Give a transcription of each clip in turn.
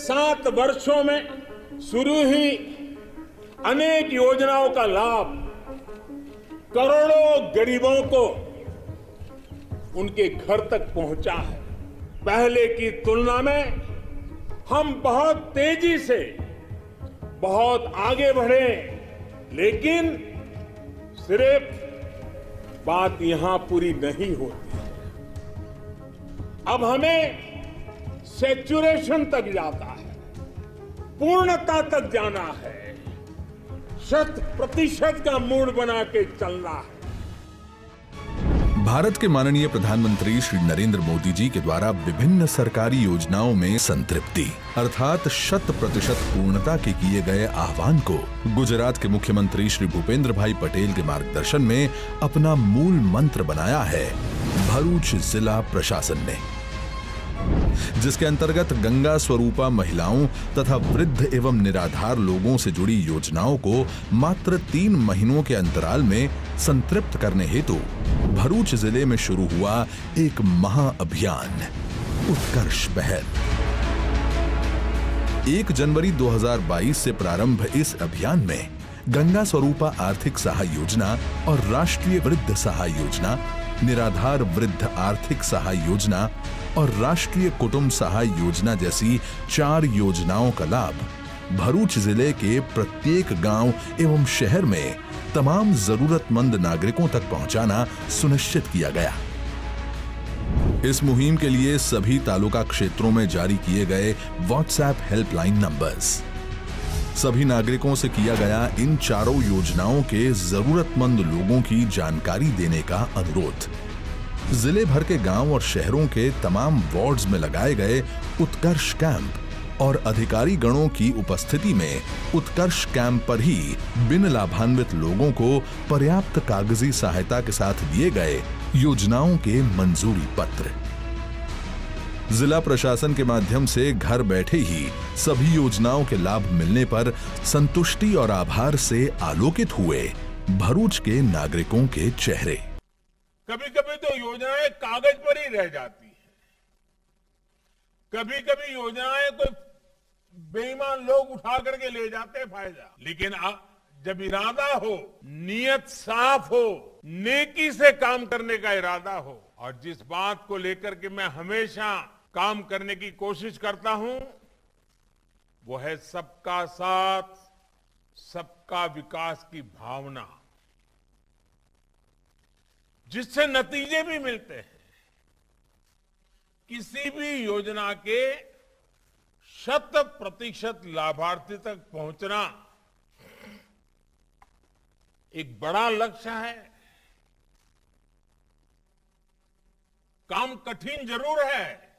7 वर्षों में शुरू हुई अनेक योजनाओं का लाभ करोड़ों गरीबों को उनके घर तक पहुंचा है। पहले की तुलना में हम बहुत तेजी से बहुत आगे बढ़े, लेकिन सिर्फ बात यहां पूरी नहीं होती है। अब हमें सैचुरेशन तक जाता है, पूर्णता तक जाना है, 100% का मूड बना के चलना है। भारत के माननीय प्रधानमंत्री श्री नरेंद्र मोदी जी के द्वारा विभिन्न सरकारी योजनाओं में संतृप्ति अर्थात 100% पूर्णता के किए गए आह्वान को गुजरात के मुख्यमंत्री श्री भूपेंद्र भाई पटेल के मार्गदर्शन में अपना मूल मंत्र बनाया है भरूच जिला प्रशासन ने, जिसके अंतर्गत गंगा स्वरूपा महिलाओं तथा वृद्ध एवं निराधार लोगों से जुड़ी योजनाओं को मात्र 3 महीनों के अंतराल में संतृप्त करने हेतु भरूच जिले में शुरू हुआ एक महाअभियान उत्कर्ष पहल। 1 जनवरी 2022 से प्रारंभ इस अभियान में गंगा स्वरूपा आर्थिक सहाय योजना और राष्ट्रीय वृद्ध सहाय योजना, निराधार वृद्ध आर्थिक सहाय योजना और राष्ट्रीय कुटुंब सहाय योजना जैसी 4 योजनाओं का लाभ भरूच जिले के प्रत्येक गांव एवं शहर में तमाम जरूरतमंद नागरिकों तक पहुंचाना सुनिश्चित किया गया। इस मुहिम के लिए सभी तालुका क्षेत्रों में जारी किए गए व्हाट्सएप हेल्पलाइन नंबर्स, सभी नागरिकों से किया गया इन चारों योजनाओं के जरूरतमंद लोगों की जानकारी देने का अनुरोध, जिले भर के गांव और शहरों के तमाम वार्ड्स में लगाए गए उत्कर्ष कैंप और अधिकारी गणों की उपस्थिति में उत्कर्ष कैंप पर ही बिन लाभान्वित लोगों को पर्याप्त कागजी सहायता के साथ दिए गए योजनाओं के मंजूरी पत्र। जिला प्रशासन के माध्यम से घर बैठे ही सभी योजनाओं के लाभ मिलने पर संतुष्टि और आभार से आलोकित हुए भरूच के नागरिकों के चेहरे। कभी कभी तो योजनाएं कागज पर ही रह जाती है, कभी कभी योजनाएं कोई बेईमान लोग उठा करके ले जाते हैं फायदा, लेकिन जब इरादा हो, नियत साफ हो, नेकी से काम करने का इरादा हो, और जिस बात को लेकर के मैं हमेशा काम करने की कोशिश करता हूं वो है सबका साथ, सबका विकास की भावना, जिससे नतीजे भी मिलते हैं। किसी भी योजना के 100% लाभार्थी तक पहुंचना एक बड़ा लक्ष्य है। काम कठिन जरूर है,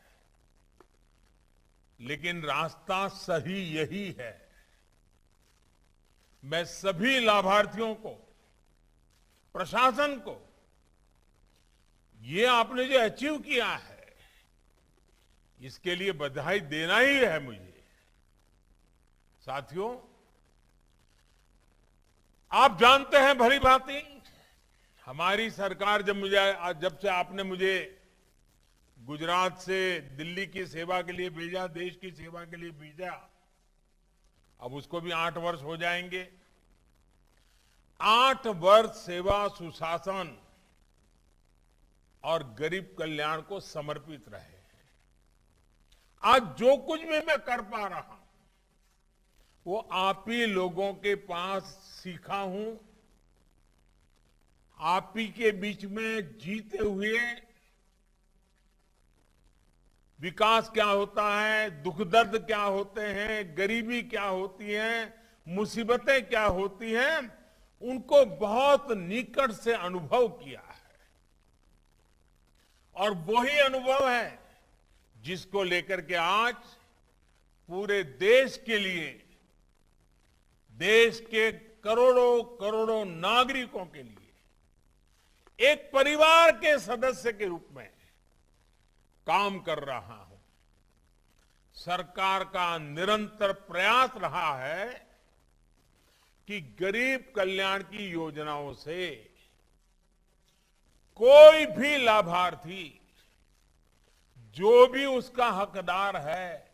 लेकिन रास्ता सही यही है। मैं सभी लाभार्थियों को, प्रशासन को, ये आपने जो अचीव किया है इसके लिए बधाई देना ही है मुझे। साथियों, आप जानते हैं भली भांति हमारी सरकार जब से आपने मुझे गुजरात से दिल्ली की सेवा के लिए भेजा, देश की सेवा के लिए भेजा, अब उसको भी 8 वर्ष हो जाएंगे। 8 वर्ष सेवा, सुशासन और गरीब कल्याण को समर्पित रहे। आज जो कुछ भी मैं कर पा रहा हूं वो आप ही लोगों के पास सीखा हूं, आप ही के बीच में जीते हुए विकास क्या होता है, दुख दर्द क्या होते हैं, गरीबी क्या होती है, मुसीबतें क्या होती हैं, उनको बहुत निकट से अनुभव किया है। और वही अनुभव है जिसको लेकर के आज पूरे देश के लिए, देश के करोड़ों करोड़ों नागरिकों के लिए एक परिवार के सदस्य के रूप में काम कर रहा हूं। सरकार का निरंतर प्रयास रहा है कि गरीब कल्याण की योजनाओं से कोई भी लाभार्थी, जो भी उसका हकदार है,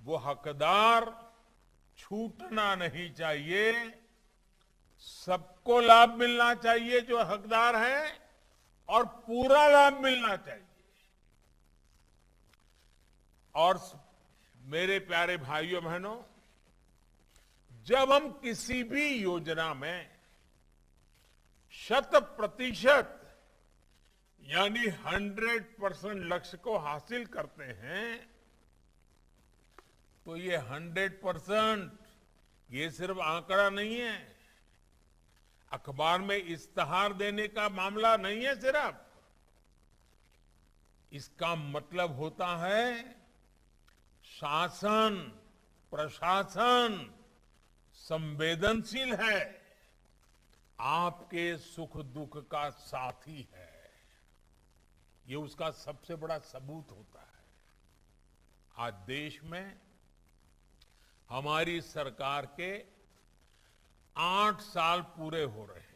वो हकदार छूटना नहीं चाहिए। सबको लाभ मिलना चाहिए जो हकदार है, और पूरा लाभ मिलना चाहिए। और मेरे प्यारे भाइयों बहनों, जब हम किसी भी योजना में 100% यानी 100% लक्ष्य को हासिल करते हैं, तो ये 100% ये सिर्फ आंकड़ा नहीं है, अखबार में इश्तहार देने का मामला नहीं है सिर्फ। इसका मतलब होता है शासन, प्रशासन संवेदनशील है, आपके सुख दुख का साथी है। ये उसका सबसे बड़ा सबूत होता है। आज देश में हमारी सरकार के 8 साल पूरे हो रहे हैं,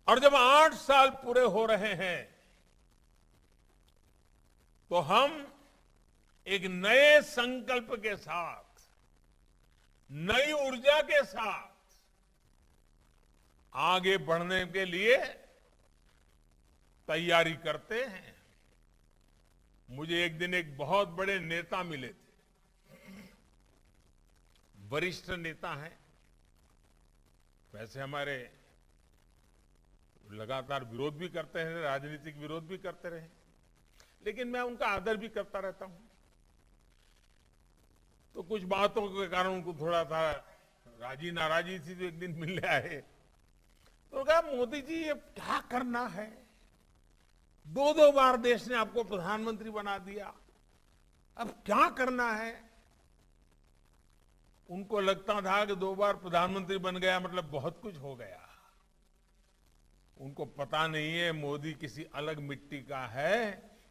और जब 8 साल पूरे हो रहे हैं तो हम एक नए संकल्प के साथ, नई ऊर्जा के साथ आगे बढ़ने के लिए तैयारी करते हैं। मुझे एक दिन एक बहुत बड़े नेता मिले थे, वरिष्ठ नेता हैं, वैसे हमारे लगातार विरोध भी करते हैं, राजनीतिक विरोध भी करते रहे, लेकिन मैं उनका आदर भी करता रहता हूं। तो कुछ बातों के कारण उनको थोड़ा सा राजी नाराजी थी, तो एक दिन मिलने आए तो कहा, मोदी जी ये क्या करना है, 2-2 बार देश ने आपको प्रधानमंत्री बना दिया, अब क्या करना है। उनको लगता था कि 2 बार प्रधानमंत्री बन गया मतलब बहुत कुछ हो गया। उनको पता नहीं है मोदी किसी अलग मिट्टी का है,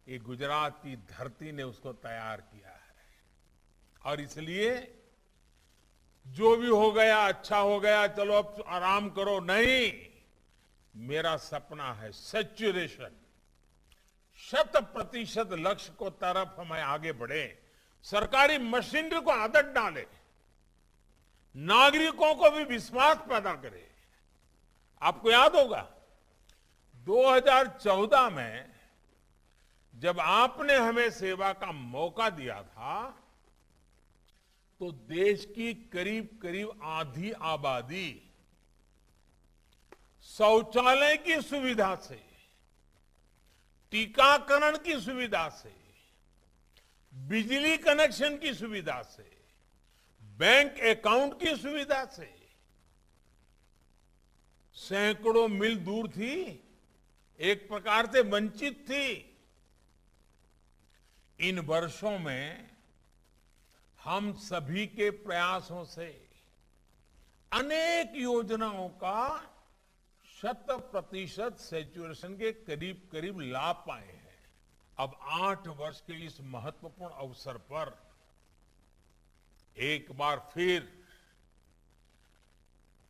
ये गुजरात की धरती ने उसको तैयार किया है। और इसलिए जो भी हो गया अच्छा हो गया, चलो अब आराम करो, नहीं, मेरा सपना है सैचुरेशन, 100% लक्ष्य को तरफ हमें आगे बढ़े, सरकारी मशीनरी को आदत डाले, नागरिकों को भी विश्वास पैदा करे। आपको याद होगा 2014 में जब आपने हमें सेवा का मौका दिया था, तो देश की करीब करीब आधी आबादी शौचालय की सुविधा से, टीकाकरण की सुविधा से, बिजली कनेक्शन की सुविधा से, बैंक अकाउंट की सुविधा से सैकड़ों मील दूर थी, एक प्रकार से वंचित थी। इन वर्षों में हम सभी के प्रयासों से अनेक योजनाओं का 100% सैचुरेशन के करीब करीब लाभ पाए हैं। अब 8 वर्ष के इस महत्वपूर्ण अवसर पर एक बार फिर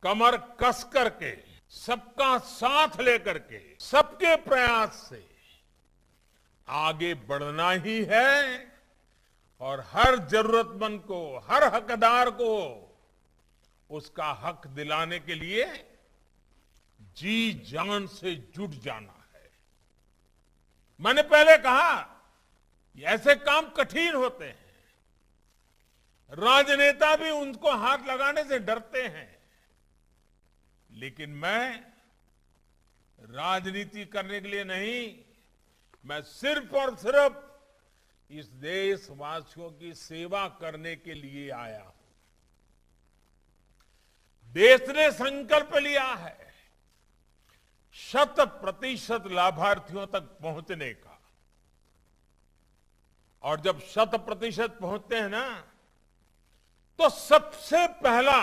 कमर कस करके, सबका साथ लेकर के, सबके प्रयास से आगे बढ़ना ही है, और हर जरूरतमंद को, हर हकदार को उसका हक दिलाने के लिए जी जान से जुट जाना है। मैंने पहले कहा, ऐसे काम कठिन होते हैं, राजनेता भी उनको हाथ लगाने से डरते हैं, लेकिन मैं राजनीति करने के लिए नहीं, मैं सिर्फ और सिर्फ इस देशवासियों की सेवा करने के लिए आया हूं। देश ने संकल्प लिया है 100% लाभार्थियों तक पहुंचने का, और जब 100% पहुंचते हैं ना, तो सबसे पहला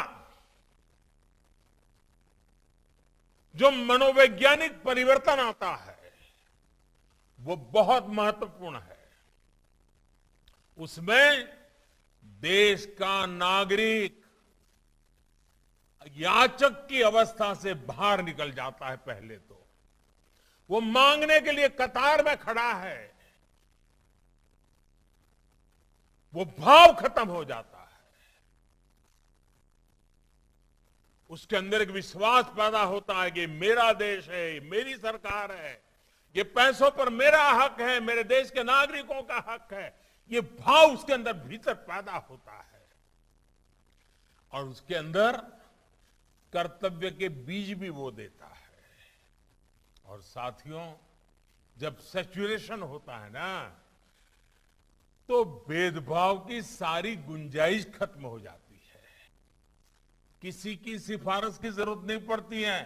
जो मनोवैज्ञानिक परिवर्तन आता है वो बहुत महत्वपूर्ण है। उसमें देश का नागरिक याचक की अवस्था से बाहर निकल जाता है। पहले तो वो मांगने के लिए कतार में खड़ा है, वो भाव खत्म हो जाता है। उसके अंदर एक विश्वास पैदा होता है कि मेरा देश है, मेरी सरकार है, ये पैसों पर मेरा हक है, मेरे देश के नागरिकों का हक है। ये भाव उसके अंदर भीतर पैदा होता है और उसके अंदर कर्तव्य के बीज भी वो देता है। और साथियों, जब सैचुरेशन होता है ना, तो भेदभाव की सारी गुंजाइश खत्म हो जाती है। किसी की सिफारिश की जरूरत नहीं पड़ती है।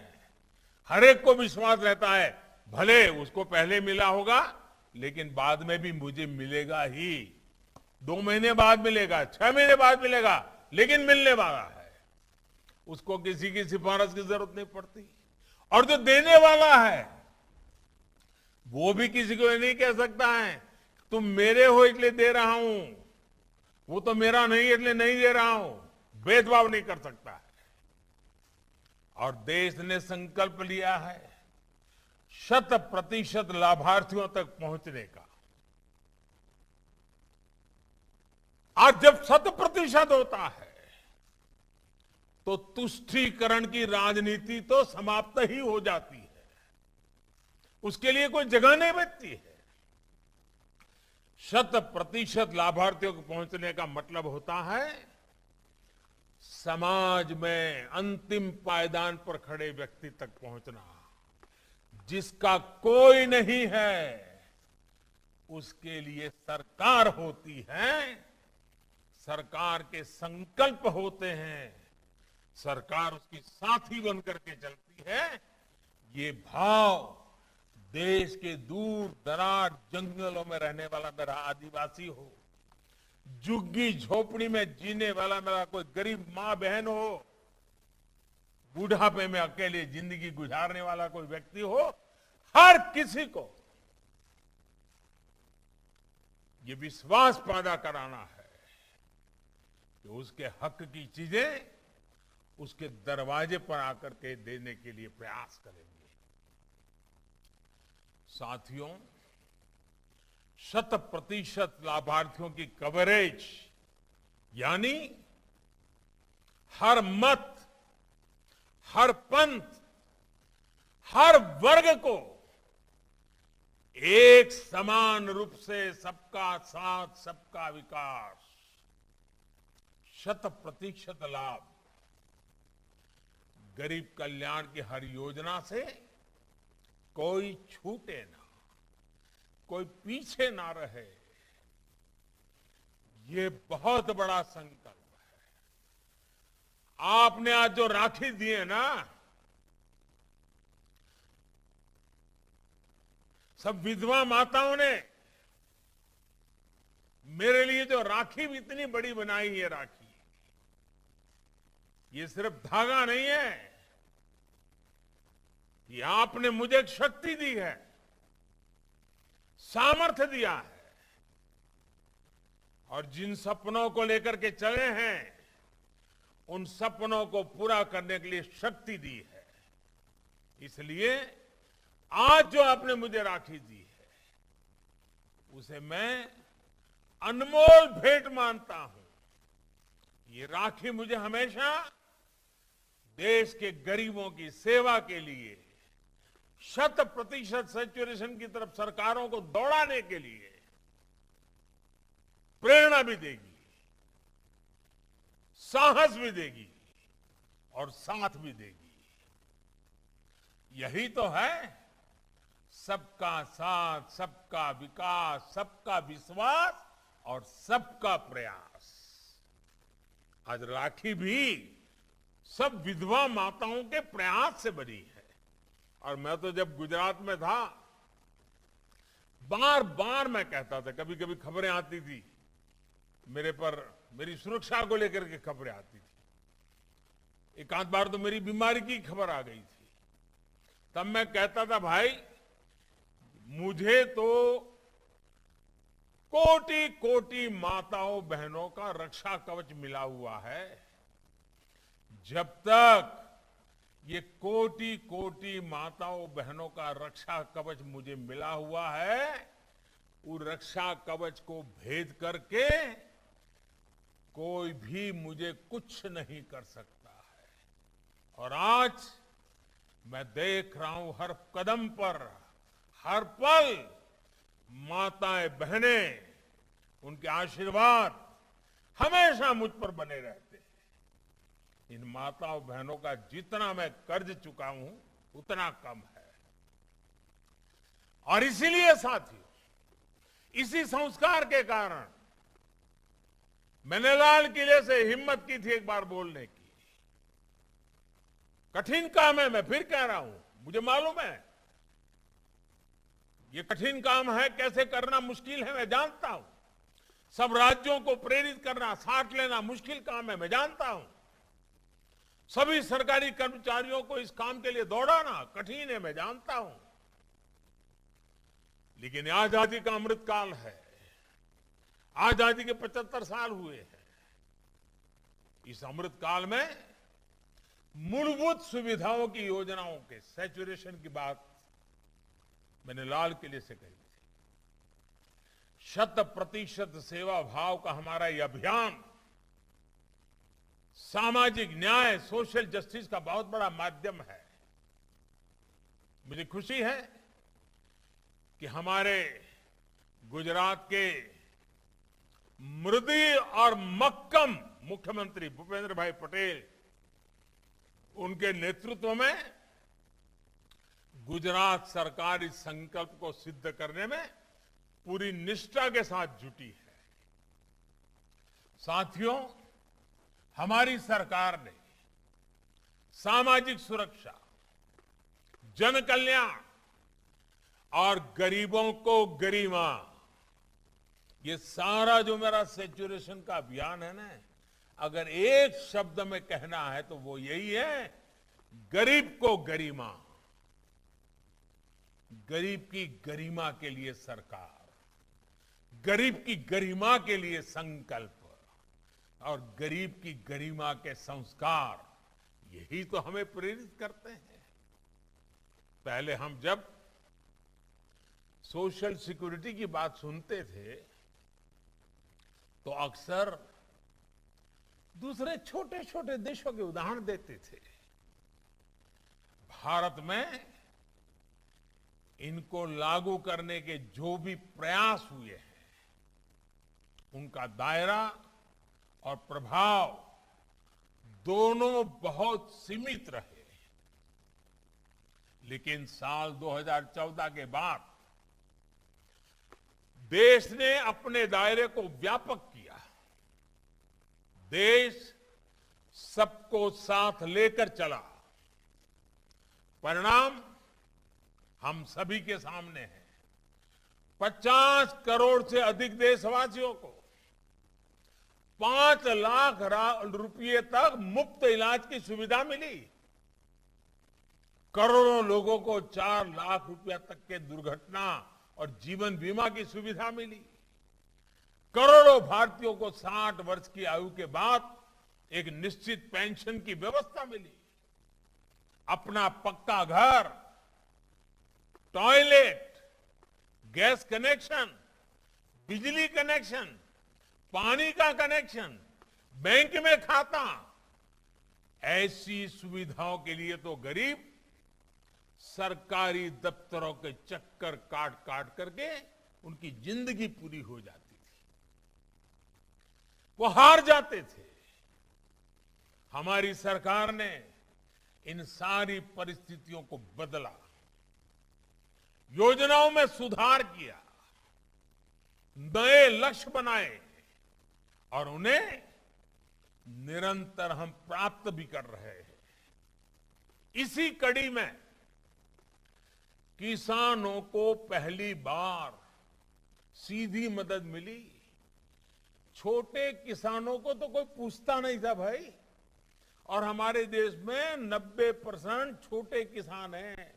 हर एक को विश्वास रहता है, भले उसको पहले मिला होगा लेकिन बाद में भी मुझे मिलेगा ही। 2 महीने बाद मिलेगा, 6 महीने बाद मिलेगा, लेकिन मिलने वाला है। उसको किसी की सिफारिश की जरूरत नहीं पड़ती। और जो देने वाला है वो भी किसी को ये नहीं कह सकता है तुम मेरे हो इसलिए दे रहा हूं, वो तो मेरा नहीं है इसलिए नहीं दे रहा हूं। भेदभाव नहीं कर सकता है। और देश ने संकल्प लिया है 100% लाभार्थियों तक पहुंचने का। आज जब 100% होता है तो तुष्टीकरण की राजनीति तो समाप्त ही हो जाती है। उसके लिए कोई जगह नहीं बचती है। 100% लाभार्थियों को पहुंचने का मतलब होता है समाज में अंतिम पायदान पर खड़े व्यक्ति तक पहुंचना। जिसका कोई नहीं है उसके लिए सरकार होती है, सरकार के संकल्प होते हैं, सरकार उसकी साथी बनकर के चलती है। ये भाव देश के दूर दराज जंगलों में रहने वाला मेरा आदिवासी हो, झुग्गी झोपड़ी में जीने वाला मेरा कोई गरीब मां बहन हो, बुढ़ापे में अकेले जिंदगी गुजारने वाला कोई व्यक्ति हो, हर किसी को ये विश्वास पैदा कराना है कि उसके हक की चीजें उसके दरवाजे पर आकर के देने के लिए प्रयास करेंगे। साथियों, 100% लाभार्थियों की कवरेज यानी हर मत, हर पंथ, हर वर्ग को एक समान रूप से सबका साथ, सबका विकास, 100% लाभ, गरीब कल्याण की हर योजना से कोई छूटे ना, कोई पीछे ना रहे। ये बहुत बड़ा संकल्प है। आपने आज जो राखी दिए ना, सब विधवा माताओं ने मेरे लिए जो राखी भी इतनी बड़ी बनाई है, राखी ये सिर्फ धागा नहीं है, ये आपने मुझे एक शक्ति दी है, सामर्थ्य दिया है। और जिन सपनों को लेकर के चले हैं उन सपनों को पूरा करने के लिए शक्ति दी है। इसलिए आज जो आपने मुझे राखी दी है उसे मैं अनमोल भेंट मानता हूं। ये राखी मुझे हमेशा देश के गरीबों की सेवा के लिए 100% सैचुरेशन की तरफ सरकारों को दौड़ाने के लिए प्रेरणा भी देगी, साहस भी देगी और साथ भी देगी। यही तो है सबका साथ, सबका विकास, सबका विश्वास और सबका प्रयास। आज राखी भी सब विधवा माताओं के प्रयास से बनी है। और मैं तो जब गुजरात में था बार बार मैं कहता था, कभी कभी खबरें आती थी मेरे पर, मेरी सुरक्षा को लेकर के खबरें आती थी। एक आध बार तो मेरी बीमारी की खबर आ गई थी। तब मैं कहता था भाई मुझे तो कोटि कोटि माताओं बहनों का रक्षा कवच मिला हुआ है। जब तक ये कोटि कोटि माताओं बहनों का रक्षा कवच मुझे मिला हुआ है, उस रक्षा कवच को भेद करके कोई भी मुझे कुछ नहीं कर सकता है। और आज मैं देख रहा हूं हर कदम पर, हर पल माताएं बहनें, उनके आशीर्वाद हमेशा मुझ पर बने रहते हैं। इन माताओं बहनों का जितना मैं कर्ज चुका हूं उतना कम है। और इसीलिए साथियों, इसी संस्कार के कारण मैंने लाल किले से हिम्मत की थी एक बार बोलने की। कठिन काम है, मैं फिर कह रहा हूं, मुझे मालूम है ये कठिन काम है, कैसे करना मुश्किल है, मैं जानता हूं। सब राज्यों को प्रेरित करना, साथ लेना मुश्किल काम है, मैं जानता हूं। सभी सरकारी कर्मचारियों को इस काम के लिए दौड़ाना कठिन है, मैं जानता हूं। लेकिन आजादी का अमृतकाल है, आजादी के 75 साल हुए हैं। इस अमृतकाल में मूलभूत सुविधाओं की योजनाओं के सैचुरेशन की बात मैंने लाल किले से कही थी। 100% सेवा भाव का हमारा यह अभियान सामाजिक न्याय, सोशल जस्टिस का बहुत बड़ा माध्यम है। मुझे खुशी है कि हमारे गुजरात के मृदु और मक्कम मुख्यमंत्री भूपेंद्र भाई पटेल, उनके नेतृत्व में गुजरात सरकार इस संकल्प को सिद्ध करने में पूरी निष्ठा के साथ जुटी है। साथियों, हमारी सरकार ने सामाजिक सुरक्षा, जन कल्याण और गरीबों को गरिमा, ये सारा जो मेरा सैचुरेशन का अभियान है ना, अगर एक शब्द में कहना है तो वो यही है, गरीब को गरिमा। गरीब की गरिमा के लिए सरकार, गरीब की गरिमा के लिए संकल्प और गरीब की गरिमा के संस्कार, यही तो हमें प्रेरित करते हैं। पहले हम जब सोशल सिक्योरिटी की बात सुनते थे तो अक्सर दूसरे छोटे छोटे देशों के उदाहरण देते थे। भारत में इनको लागू करने के जो भी प्रयास हुए हैं, उनका दायरा और प्रभाव दोनों बहुत सीमित रहे। लेकिन साल 2014 के बाद देश ने अपने दायरे को व्यापक किया। देश सबको साथ लेकर चला। परिणाम हम सभी के सामने है। 50 करोड़ से अधिक देशवासियों को 5 लाख रुपए तक मुफ्त इलाज की सुविधा मिली। करोड़ों लोगों को 4 लाख रुपया तक के दुर्घटना और जीवन बीमा की सुविधा मिली। करोड़ों भारतीयों को 60 वर्ष की आयु के बाद एक निश्चित पेंशन की व्यवस्था मिली। अपना पक्का घर, टॉयलेट, गैस कनेक्शन, बिजली कनेक्शन, पानी का कनेक्शन, बैंक में खाता, ऐसी सुविधाओं के लिए तो गरीब सरकारी दफ्तरों के चक्कर काट काट करके उनकी जिंदगी पूरी हो जाती थी, वो हार जाते थे। हमारी सरकार ने इन सारी परिस्थितियों को बदला, योजनाओं में सुधार किया, नए लक्ष्य बनाए और उन्हें निरंतर हम प्राप्त भी कर रहे हैं। इसी कड़ी में किसानों को पहली बार सीधी मदद मिली। छोटे किसानों को तो कोई पूछता नहीं था भाई, और हमारे देश में 90% छोटे किसान हैं।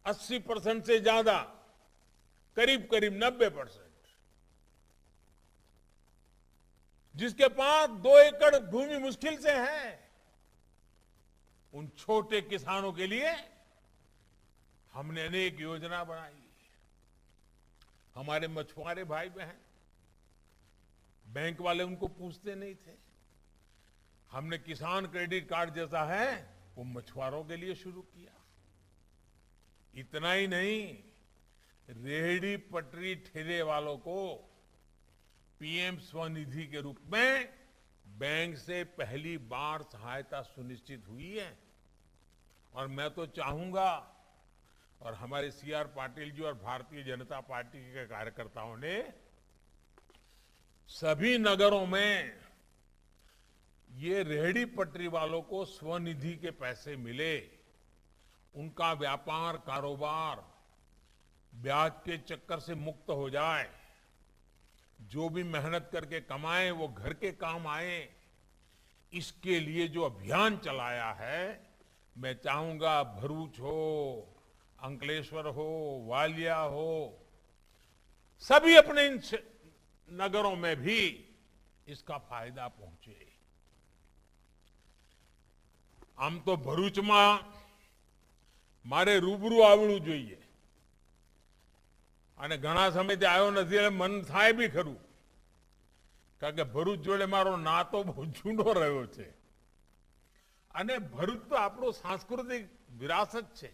80% से ज्यादा, करीब करीब 90%, जिसके पास 2 एकड़ भूमि मुश्किल से है। उन छोटे किसानों के लिए हमने अनेक योजना बनाई। हमारे मछुआरे भाई बहन बैंक वाले उनको पूछते नहीं थे। हमने किसान क्रेडिट कार्ड जैसा है वो मछुआरों के लिए शुरू किया। इतना ही नहीं, रेहड़ी पटरी ठेले वालों को पीएम स्वनिधि के रूप में बैंक से पहली बार सहायता सुनिश्चित हुई है। और मैं तो चाहूंगा, और हमारे सीआर पाटिल जी और भारतीय जनता पार्टी के कार्यकर्ताओं ने सभी नगरों में ये रेहड़ी पटरी वालों को स्वनिधि के पैसे मिले, उनका व्यापार कारोबार ब्याज के चक्कर से मुक्त हो जाए, जो भी मेहनत करके कमाए वो घर के काम आए। इसके लिए जो अभियान चलाया है, मैं चाहूंगा भरूच हो, अंकलेश्वर हो, वालिया हो, सभी अपने इन नगरों में भी इसका फायदा पहुंचे। આમ તો ભરૂચમાં મારે રૂબરૂ આવવું જોઈએ અને ઘણા સમયથી આવ્યો નથી એટલે મન થાય બી ખરું, કારણ કે ભરૂચ જોડે મારો નાતો બહુ જૂનો રહ્યો છે અને ભરૂચ તો આપણો સાંસ્કૃતિક વિરાસત છે,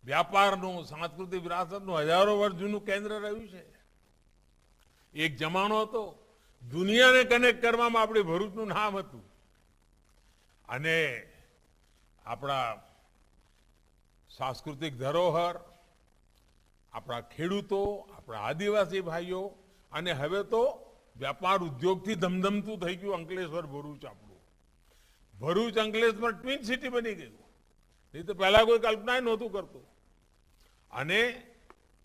વ્યાપારનું સાંસ્કૃતિક વિરાસતનું હજારો વર્ષ જૂનું કેન્દ્ર રહ્યું છે। એક જમાનો હતો દુનિયાને કનેક્ટ કરવામાં આપણે ભરૂચનું નામ હતું અને આપણા સાંસ્કૃતિક ધરોહર, આપણા ખેડૂતો, આપણા આદિવાસી ભાઈઓ અને હવે તો વ્યાપાર ઉદ્યોગથી ધમધમતું થઈ ગયું અંકલેશ્વર ભરૂચ આપણું। ભરૂચ અંકલેશ્વર ટ્વિન સિટી બની ગયું, નહીં તો પહેલા કોઈ કલ્પના નહોતું કરતું। અને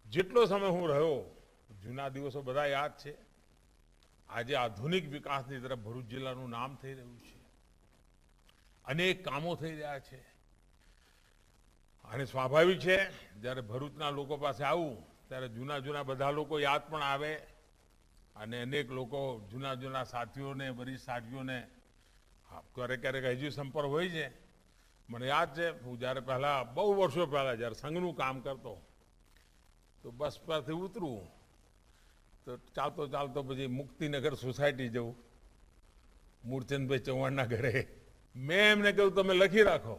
જેટલો સમય હું રહ્યો, જૂના દિવસો બધા યાદ છે। આજે આધુનિક વિકાસની તરફ ભરૂચ જિલ્લાનું નામ થઈ રહ્યું છે, અનેક કામો થઈ રહ્યા છે અને સ્વાભાવિક છે જ્યારે ભરૂચના લોકો પાસે આવું ત્યારે જૂના જૂના બધા લોકો યાદ પણ આવે અને અનેક લોકો જૂના જૂના સાથીઓને, વરિષ્ઠ સાથીઓને ક્યારેક ક્યારેક હજી સંપર્ક હોય છે। મને યાદ છે હું જ્યારે પહેલા બહુ વર્ષો પહેલા જ્યારે સંઘનું કામ કરતો તો બસ પરથી ઉતરું તો ચાલતો ચાલતો પછી મુક્તિનગર સોસાયટી જવું, મૂળચંદભાઈ ચૌહાણના ઘરે। મેં એમને કહ્યું તમે લખી રાખો,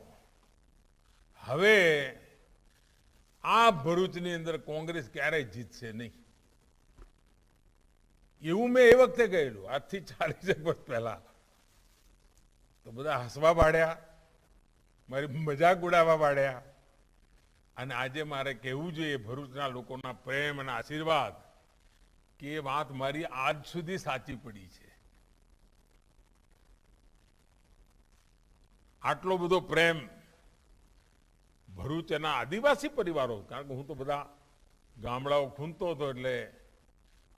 હવે આ ભરૂચની અંદર કોંગ્રેસ ક્યારેય જીતશે નહીં, એવું મેં એ વખતે કહેલું, આજથી 40 વર્ષ પહેલા। તો બધા હસવા પાડ્યા, મારી મજાક ઉડાવવા પાડ્યા અને આજે મારે કહેવું જોઈએ ભરૂચના લોકોના પ્રેમ અને આશીર્વાદ કે એ વાત મારી આજ સુધી સાચી પડી છે। આટલો બધો પ્રેમ ભરૂચના આદિવાસી પરિવારો, કારણ કે હું તો બધા ગામડાઓ ખૂંદતો હતો એટલે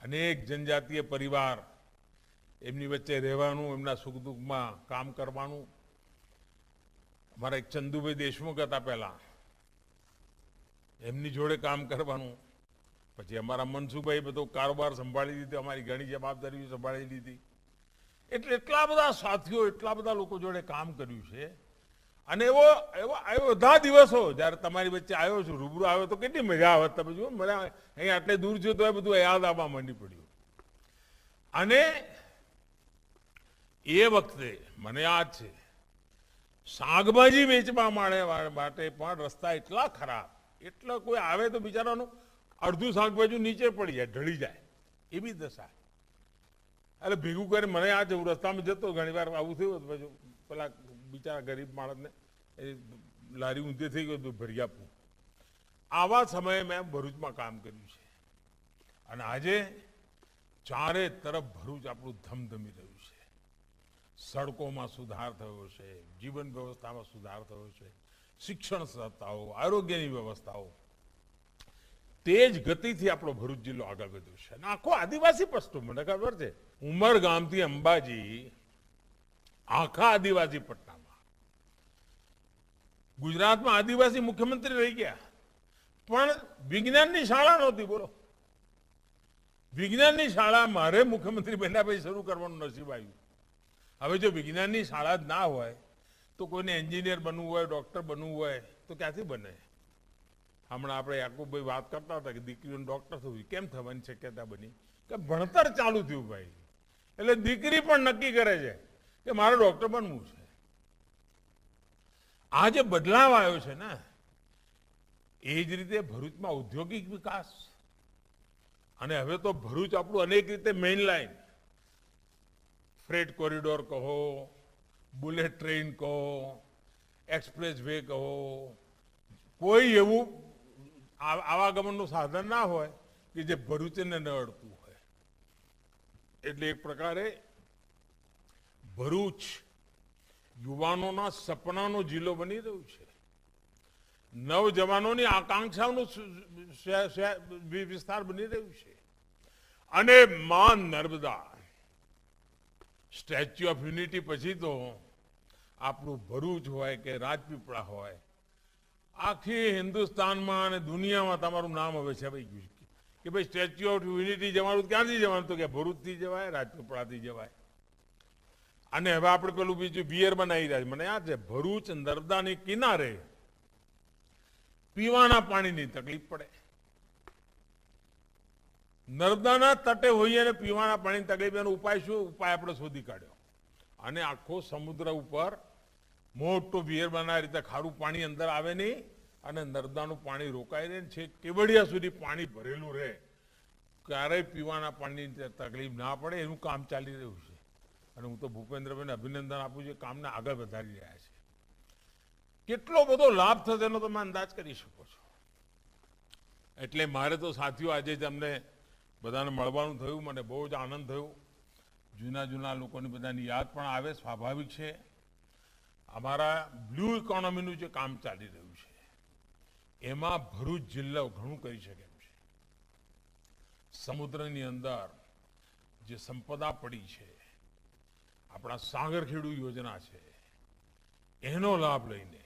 અનેક જનજાતીય પરિવાર, એમની વચ્ચે રહેવાનું, એમના સુખ દુઃખમાં કામ કરવાનું। અમારા એક ચંદુભાઈ દેશમુખ હતા પહેલા, એમની જોડે કામ કરવાનું, પછી અમારા મનસુભાઈ બધો કારોબાર સંભાળી લીધો, અમારી ઘણી જવાબદારીઓ સંભાળી લીધી। એટલે એટલા બધા સાથીઓ, એટલા બધા લોકો જોડે કામ કર્યું છે અને એવો બધા દિવસો જ્યારે તમારી વચ્ચે આવ્યો છું, રૂબરૂ આવ્યો તો કેટલી મજા આવે। તમે જુઓ, મને અહીં આટલે દૂર છે તો એ બધું યાદ આવવા માંડી પડ્યું। અને એ વખતે મને યાદ છે શાકભાજી વેચવા માટે પણ રસ્તા એટલા ખરાબ, એટલા કોઈ આવે તો બિચારાનું અડધું શાકભાજી નીચે પડી જાય, ઢળી જાય, એવી દશા। એટલે ભેગું કરી મને આ જવું, રસ્તામાં જતો ઘણી વાર આવું થયું પછી પેલા બિચારા ગરીબ માણસને એ લારી ઊંધી થઈ ગયું તો ભરી આપવું। આવા સમયે મેં ભરૂચમાં કામ કર્યું છે અને આજે ચારે તરફ ભરૂચ આપણું ધમધમી રહ્યું છે। સડકોમાં સુધાર થયો છે, જીવન વ્યવસ્થામાં સુધાર થયો છે, શિક્ષણ સંસ્થાઓ, આરોગ્યની વ્યવસ્થાઓ, તેજ ગતિથી આપણો ભરૂચ જિલ્લો આગળ વધ્યો છે અને આખો આદિવાસી પટ્ટો, મને ખબર છે ઉમરગામથી અંબાજી આખા આદિવાસી પટ્ટામાં ગુજરાતમાં આદિવાસી મુખ્યમંત્રી રહી ગયા, પણ વિજ્ઞાનની શાળા નહોતી। બોલો, વિજ્ઞાનની શાળા મારે મુખ્યમંત્રી બન્યા પછી શરૂ કરવાનું નસીબ આવ્યું। હવે જો વિજ્ઞાનની શાળા જ ના હોય તો કોઈને એન્જિનિયર બનવું હોય, ડોક્ટર બનવું હોય તો ક્યાંથી બને? હમણાં આપણે યાકુબભાઈ વાત કરતા હતા કે દીકરીઓને ડોક્ટર થવું, કેમ થવાની શક્યતા બની? કે ભણતર ચાલુ થયું ભાઈ, એટલે દીકરી પણ નક્કી કરે છે કે મારે ડોક્ટર બનવું છે. આ જે બદલાવ આવ્યો છે ને, એ જ રીતે ભરૂચમાં ઔદ્યોગિક વિકાસ, અને હવે તો ભરૂચ આપણું અનેક રીતે મેઇન લાઇન, ફ્રેટ કોરિડોર કહો, બુલેટ ટ્રેન કહો, એક્સપ્રેસ વે કહો, કોઈ એવું આવાગમનનું સાધન ના હોય કે જે ભરૂચને ન અડતું હોય. એટલે એક પ્રકારે ભરૂચ યુવાનોના સપનાનો જિલ્લો બની રહ્યું છે. નવજવાનોની આકાંક્ષાઓનું વિસ્તાર બની રહ્યું છે. અને માં નર્મદા, સ્ટેચ્યુ ઓફ યુનિટી પછી તો આપણું ભરૂચ હોય કે રાજપીપળા હોય, આખી હિન્દુસ્તાનમાં અને દુનિયામાં તમારું નામ હવે છવાઈ ગયું છે કે ભાઈ સ્ટેચ્યુ ઓફ યુનિટી જવાનું ક્યાંથી જવાનું, તો કે ભરૂચથી જવાય, રાજપીપળાથી જવાય. અને હવે આપણે પેલું બીજું બિયર બનાવી રહ્યા છે. મને યાદ છે, ભરૂચ નર્મદાની કિનારે પીવાના પાણીની તકલીફ પડે. નર્મદાના તટે હોઈએ અને પીવાના પાણીની તકલીફ, એનો ઉપાય શું? ઉપાય આપણે શોધી કાઢ્યો અને આખો સમુદ્ર ઉપર મોટો બિયર બનાવી રીતે ખારું પાણી અંદર આવે નહીં અને નર્મદાનું પાણી રોકાઈ રહે છે, કેવડિયા સુધી પાણી ભરેલું રહે, ક્યારેય પીવાના પાણીની તકલીફ ના પડે, એનું કામ ચાલી રહ્યું છે. અને હું તો ભૂપેન્દ્રભાઈને અભિનંદન આપું છું, કામને આગળ વધારી રહ્યા છે. કેટલો બધો લાભ થશે એનો તમે અંદાજ કરી શકો છો. એટલે મારે તો સાથીઓ આજે જ અમને બધાને મળવાનું થયું, મને બહુ જ આનંદ થયો. જૂના લોકોની બધાની યાદ પણ આવે, સ્વાભાવિક છે. અમારા બ્લુ ઇકોનોમીનું જે કામ ચાલી રહ્યું છે એમાં ભરૂચ જિલ્લો ઘણું કરી શકે એમ છે. સમુદ્રની અંદર જે સંપદા પડી છે, આપણા સાગરખેડુ યોજના છે, એનો લાભ લઈને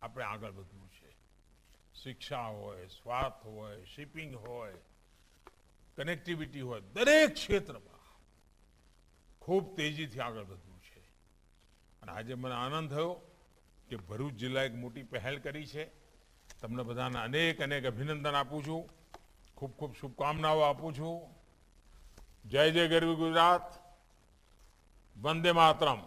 આપણે આગળ વધવું છે. શિક્ષા હોય, સ્વાસ્થ્ય હોય, શિપિંગ હોય, કનેક્ટિવિટી હોય, દરેક ક્ષેત્રમાં ખૂબ તેજીથી આગળ વધવું છે. અને આજે મને આનંદ થયો કે ભરૂચ જિલ્લાએ એક મોટી પહેલ કરી છે. તમને બધાને અનેક અભિનંદન આપું છું, ખૂબ ખૂબ શુભકામનાઓ આપું છું. જય જય ગરવી ગુજરાત, વંદે માતરમ.